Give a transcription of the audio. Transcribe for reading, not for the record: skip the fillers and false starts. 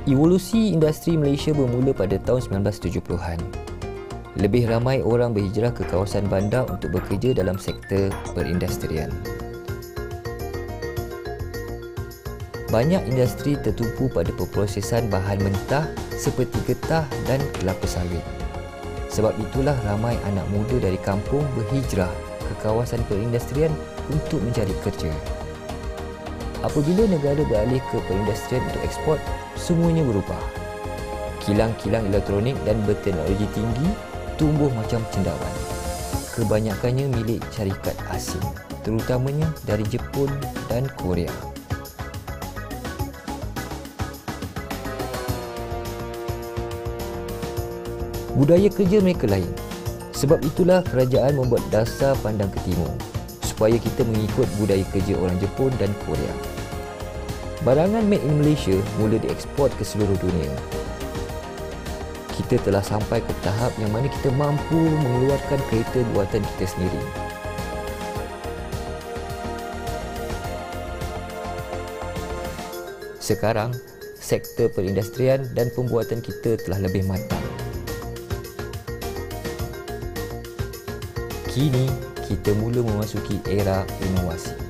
Evolusi industri Malaysia bermula pada tahun 1970-an. Lebih ramai orang berhijrah ke kawasan bandar untuk bekerja dalam sektor perindustrian. Banyak industri tertumpu pada pemprosesan bahan mentah seperti getah dan kelapa sawit. Sebab itulah ramai anak muda dari kampung berhijrah ke kawasan perindustrian untuk mencari kerja. Apabila negara beralih ke perindustrian untuk ekspor, semuanya berubah. Kilang-kilang elektronik dan berteknologi tinggi tumbuh macam cendawan. Kebanyakannya milik syarikat asing, terutamanya dari Jepun dan Korea. Budaya kerja mereka lain. Sebab itulah kerajaan membuat dasar pandang ke timur, supaya kita mengikut budaya kerja orang Jepun dan Korea. Barangan made in Malaysia mula dieksport ke seluruh dunia. Kita telah sampai ke tahap yang mana kita mampu mengeluarkan kereta buatan kita sendiri. Sekarang, sektor perindustrian dan pembuatan kita telah lebih matang. Kini, kita mula memasuki era inovasi.